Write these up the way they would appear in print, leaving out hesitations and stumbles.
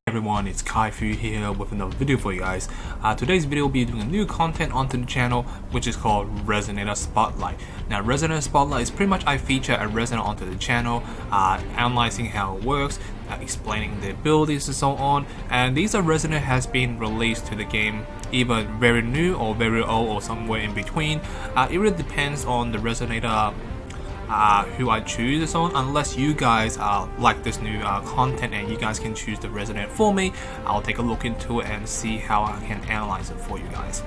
Everyone, it's Kaifu here with another video for you guys. Today's video will be doing a new content onto the channel, which is called Resonator Spotlight. Now, Resonator Spotlight is pretty much I feature a resonator onto the channel, analyzing how it works, explaining the abilities and so on. And these resonator has been released to the game either very new or very old or somewhere in between. It really depends on the resonator who I choose and so on. Unless you guys like this new content and you guys can choose the resonator for me, I'll take a look into it and see how I can analyze it for you guys.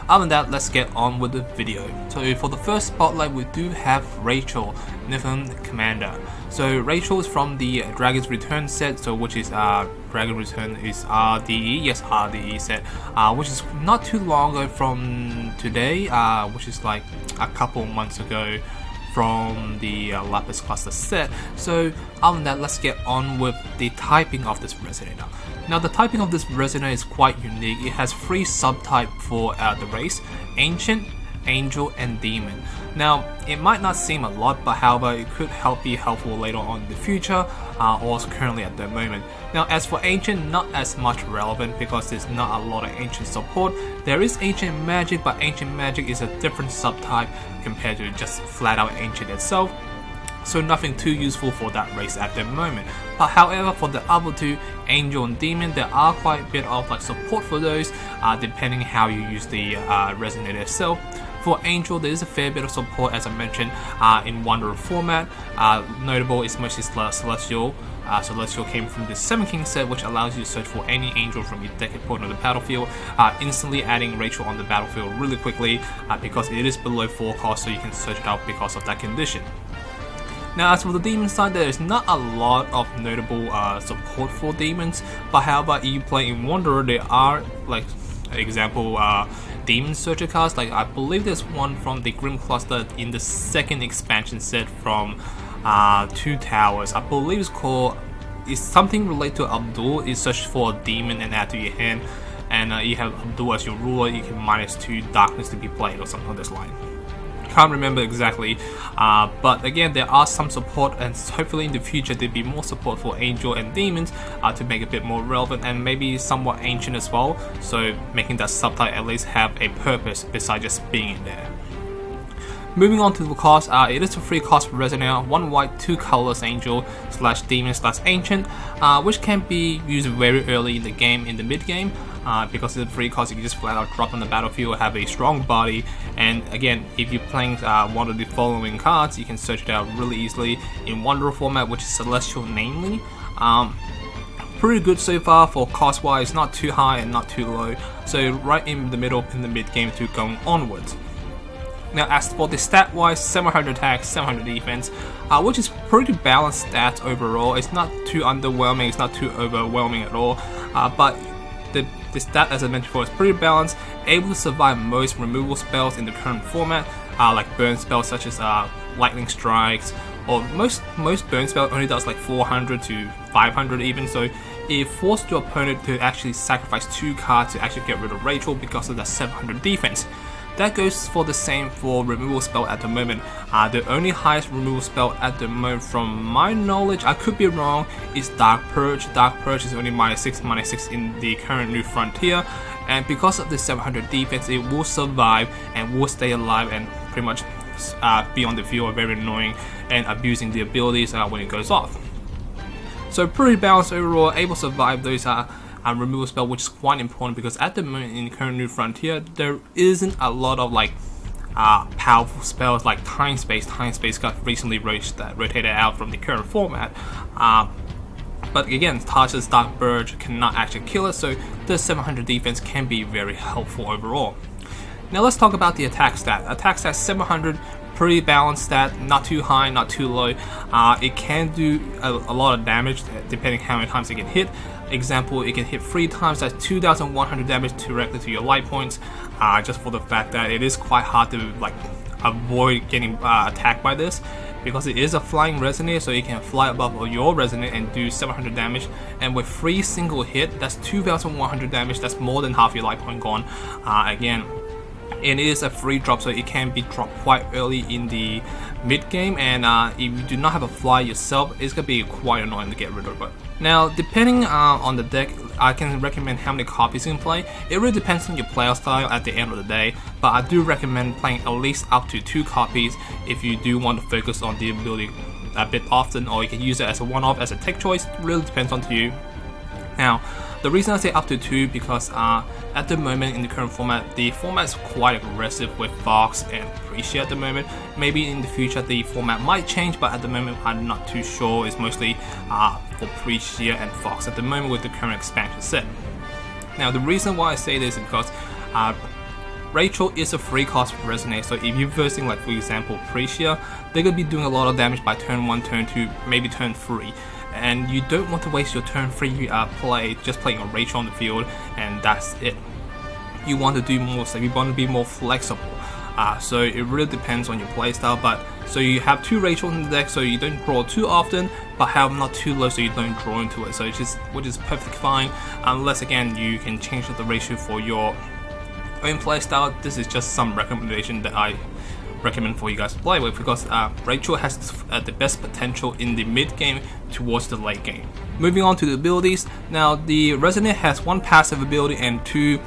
Other than that, let's get on with the video. So for the first spotlight, we do have Rachel, Nephilim Commander. So Rachel is from the Dragon's Return set, so which is Dragon Return is RDE, yes, RDE set, which is not too long ago from today, which is like a couple months ago from the Lapis Cluster set. So other than that, let's get on with the typing of this resonator. Now, the typing of this resonator is quite unique. It has 3 subtypes for the race: Ancient, Angel, and Demon. Now, it might not seem a lot, but however, it could be helpful later on in the future, or currently at the moment. Now, as for Ancient, not as much relevant because there's not a lot of Ancient support. There is Ancient Magic, but Ancient Magic is a different subtype compared to just flat out Ancient itself. So nothing too useful for that race at the moment. But however, for the other 2, Angel and Demon, there are quite a bit of support for those, depending how you use the resonator itself. For Angel, there is a fair bit of support, as I mentioned, in Wanderer format. Notable is mostly Celestial. Celestial came from the 7 King set, which allows you to search for any angel from your deck point on the battlefield, instantly adding Rachel on the battlefield really quickly, because it is below 4 cost, so you can search it out because of that condition. Now, as for the demon side, there is not a lot of notable support for demons, but however, if you play in Wanderer, there are example demon searcher cards. I believe there's one from the Grim Cluster in the 2nd expansion set from 2 Towers. I believe it's something related to Abdul. You search for a demon and add to your hand, and you have Abdul as your ruler. You can -2 darkness to be played or something on this line. Can't remember exactly, but again, there are some support, and hopefully in the future there'll be more support for Angel and Demons to make it a bit more relevant and maybe somewhat ancient as well, so making that subtype at least have a purpose besides just being in there. Moving on to the cost, it is a free cost resonator, 1 white, 2 colorless Angel / Demon / Ancient, which can be used very early in the game, in the mid game. Because it's a free cost, you can just flat out drop on the battlefield, have a strong body, and again, if you're playing one of the following cards, you can search it out really easily in Wanderer format, which is Celestial namely. Pretty good so far for cost wise, not too high and not too low, so right in the middle in the mid game to going onwards. Now, as for the stat wise, 700 attack, 700 defense, which is pretty balanced stats overall. It's not too underwhelming, it's not too overwhelming at all, but the stat, as I mentioned before, is pretty balanced, able to survive most removal spells in the current format, like burn spells such as lightning strikes, or most burn spells only does 400 to 500 even, so it forced your opponent to actually sacrifice 2 cards to actually get rid of Rachel because of that 700 defense. That goes for the same for removal spell at the moment. The only highest removal spell at the moment, from my knowledge, I could be wrong, is Dark Purge. Dark Purge is only -6 in the current New Frontier, and because of the 700 defense, it will survive and will stay alive and pretty much be on the field, very annoying and abusing the abilities when it goes off. So pretty balanced overall, able to survive those removal spell, which is quite important because at the moment in the current New Frontier, there isn't a lot of powerful spells like Time Space. Time Space got recently rotated out from the current format, but again, Tasha's Dark Purge cannot actually kill it, so the 700 defense can be very helpful overall. Now let's talk about the attack stat. Attack stat 700, pretty balanced stat, not too high, not too low. It can do a lot of damage depending how many times it can hit. Example, it can hit 3 times, that's 2,100 damage directly to your light points, just for the fact that it is quite hard to avoid getting attacked by this, because it is a flying resonator, so you can fly above your resonator and do 700 damage, and with 3 single hit, that's 2,100 damage, that's more than half your light point gone. Again, and it is a free drop, so it can be dropped quite early in the mid game, and if you do not have a fly yourself, it's gonna be quite annoying to get rid of it. Now, depending on the deck, I can recommend how many copies you can play. It really depends on your player style at the end of the day, but I do recommend playing at least up to 2 copies if you do want to focus on the ability a bit often, or you can use it as a one-off, as a tech choice. It really depends on you. Now, the reason I say up to 2 because at the moment in the current format, the format is quite aggressive with Fox and Precia at the moment. Maybe in the future the format might change, but at the moment I'm not too sure. It's mostly for Precia and Fox at the moment with the current expansion set. Now, the reason why I say this is because Rachel is a free cost Resonator, so if you're versing, like for example Precia, they're going to be doing a lot of damage by turn 1, turn 2, maybe turn 3. And you don't want to waste your turn 3 play just playing a Rachel on the field and that's it. You want to do more, so you want to be more flexible. So it really depends on your playstyle. But so you have 2 Rachel in the deck, so you don't draw too often, but have them not too low, so you don't draw into it. So it's just, which is perfectly fine, unless again you can change the ratio for your own playstyle. This is just some recommendation that I recommend for you guys to play with, because Rachel has the best potential in the mid game towards the late game. Moving on to the abilities. Now, the Resonator has 1 passive ability and 2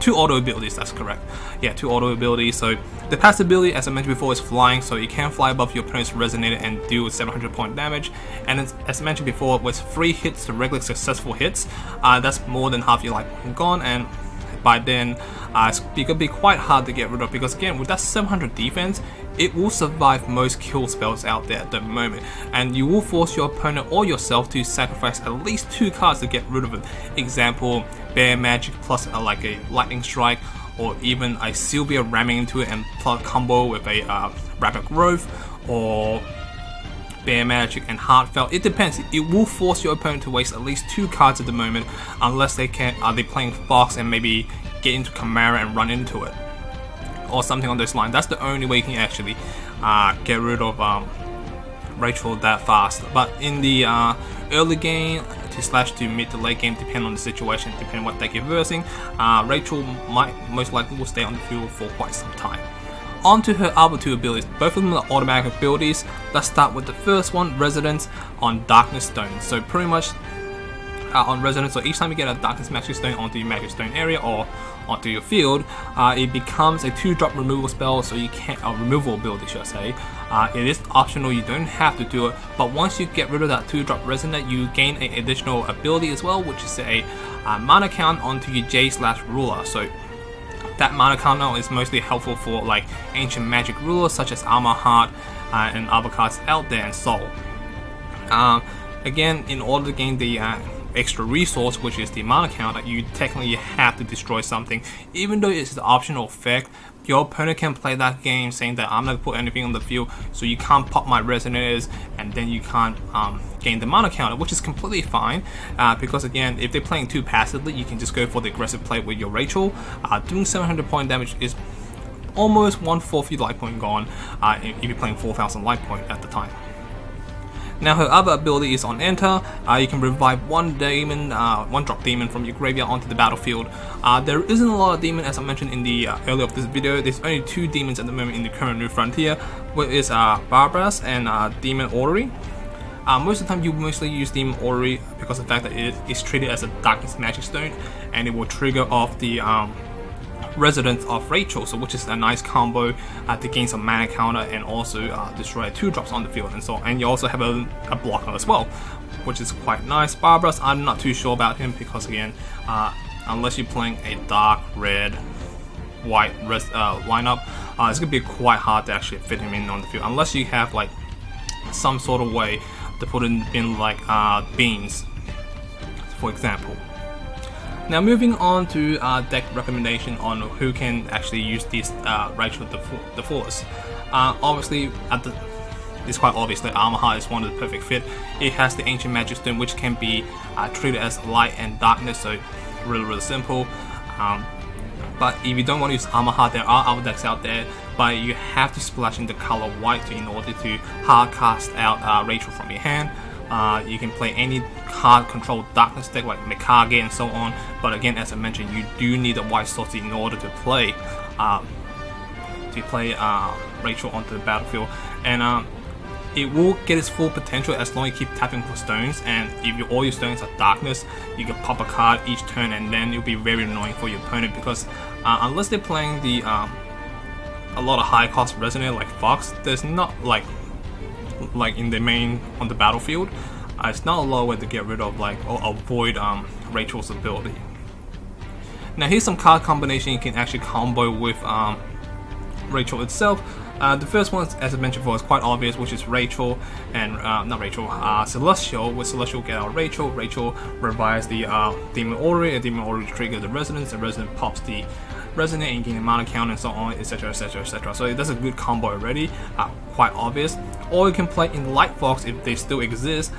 2 auto abilities. That's correct. Yeah, 2 auto abilities. So the passive ability, as I mentioned before, is flying, so you can fly above your opponent's Resonator and deal 700 point damage. And as I mentioned before, with 3 hits to regular successful hits, that's more than half your life point gone, and by then it's gonna be quite hard to get rid of, because again with that 700 defense, it will survive most kill spells out there at the moment, and you will force your opponent or yourself to sacrifice at least 2 cards to get rid of it. Example, Bear Magic plus like a Lightning Strike, or even a Sylvia ramming into it and plus combo with a Rapid Growth, or Bear Magic and Heartfelt. It depends. It will force your opponent to waste at least 2 cards at the moment, unless they can they playing Fox and maybe get into Chimera and run into it, or something on those lines. That's the only way you can actually get rid of Rachel that fast. But in the early game to mid to late game, depending on the situation, depending on what deck you're versing, Rachel most likely will stay on the field for quite some time. On to her other 2 abilities. Both of them are automatic abilities. Let's start with the first one, Residence on Darkness Stone. So pretty much on Residence, so each time you get a Darkness Magic Stone onto your Magic Stone area or onto your field, it becomes a 2-drop removal spell, so you can't, removal ability should I say. It is optional, you don't have to do it, but once you get rid of that 2-drop Resonate, you gain an additional ability as well, which is a mana count onto your J/Ruler. So that mana counter is mostly helpful for like ancient magic rulers such as Armor Heart and other cards out there, and Soul. Again, in order to gain the extra resource, which is the mana counter, you technically have to destroy something. Even though it's an optional effect, your opponent can play that game saying that I'm not gonna put anything on the field, so you can't pop my Resonators, and then you can't gain the mana counter, which is completely fine, because again, if they're playing too passively, you can just go for the aggressive play with your Rachel. Doing 700 point damage is almost 1/4 of your life point gone if you're playing 4,000 life point at the time. Now her other ability is on Enter. You can revive 1 demon, 1-drop demon from your graveyard onto the battlefield. There isn't a lot of demon, as I mentioned in the earlier of this video. There's only 2 demons at the moment in the current New Frontier, which is Barbaras and Demon Orrery. Most of the time you mostly use Demon Orrery because of the fact that it is treated as a Darkness Magic Stone, and it will trigger off the Residence of Rachel, so which is a nice combo to gain some mana counter and also destroy 2-drops on the field, and so on. And you also have a blocker as well, which is quite nice. Barbaras, I'm not too sure about him because again, unless you're playing a dark red white lineup, it's gonna be quite hard to actually fit him in on the field, unless you have like some sort of way to put in like beans, for example. Now moving on to deck recommendation on who can actually use this Rachel the fullest. Obviously, it's quite obvious that Armor Heart is one of the perfect fit. It has the Ancient Magic Stone, which can be treated as light and darkness, so really simple. But if you don't want to use Armor Heart, there are other decks out there, but you have to splash in the color white in order to hard cast out Rachel from your hand. You can play any card control darkness deck like Mikage and so on, but again, as I mentioned, you do need a white source in order to play Rachel onto the battlefield, and it will get its full potential as long as you keep tapping for stones. And if all your stones are darkness, you can pop a card each turn, and then it'll be very annoying for your opponent, because unless they're playing the a lot of high cost Resonator like Fox, there's not like in the main on the battlefield, it's not a lot of way to get rid of or avoid Rachel's ability. Now here's some card combination you can actually combo with Rachel itself. The first one, as I mentioned before, is quite obvious, which is Rachel and Celestial. With Celestial, get out Rachel. Rachel revives the Demon Orrery, and Demon Orrery triggers the Resonance, and Resonance pops the Resonate and gain a mana count and so on, etc, etc, etc. So that's a good combo already, quite obvious. Or you can play in Light Fox if they still exist,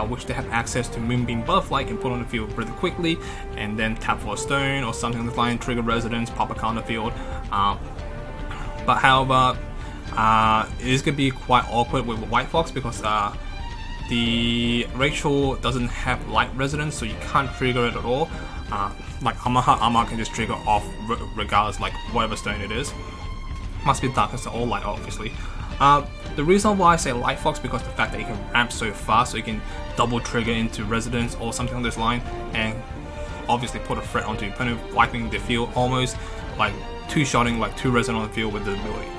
which they have access to Moonbeam Butterfly, can put on the field pretty quickly, and then tap for a stone or something like that, trigger Resonance, pop a card on the field. But however, it is going to be quite awkward with White Fox, because the Rachel doesn't have light resonance, so you can't trigger it at all. Like Armor can just trigger off regardless, like whatever stone it is. Must be darkness or light, obviously. The reason why I say Light Fox, because the fact that you can ramp so fast, so you can double trigger into Resonance or something on this line, and obviously put a threat onto your opponent, wiping the field almost, like two-shotting like 2 Resonance on the field with the ability.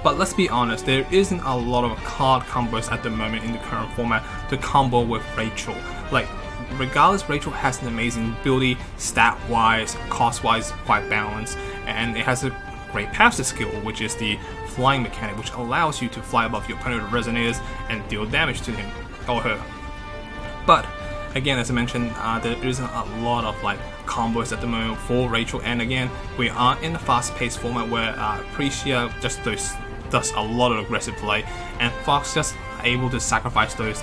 But let's be honest, there isn't a lot of card combos at the moment in the current format to combo with Rachel. Like, regardless, Rachel has an amazing ability, stat-wise, cost-wise, quite balanced, and it has a great passive skill, which is the flying mechanic, which allows you to fly above your opponent with Resonators and deal damage to him or her. But again, as I mentioned, there isn't a lot of combos at the moment for Rachel, and again, we are in a fast-paced format where Precia just does a lot of aggressive play, and Fox just able to sacrifice those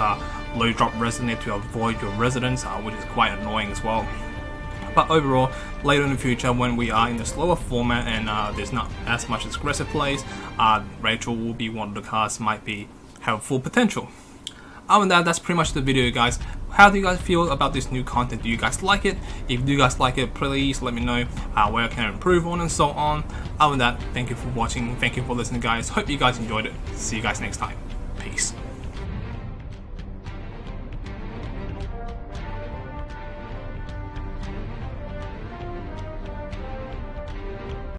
low drop Resonate to avoid your Resonance, which is quite annoying as well. But overall, later in the future, when we are in the slower format and there's not as much aggressive plays, Rachel will be one of the cards might have full potential. Other than that, that's pretty much the video, guys. How do you guys feel about this new content? Do you guys like it? If you guys like it, please let me know where I can improve on and so on. Other than that, thank you for watching, thank you for listening, guys. Hope you guys enjoyed it. See you guys next time.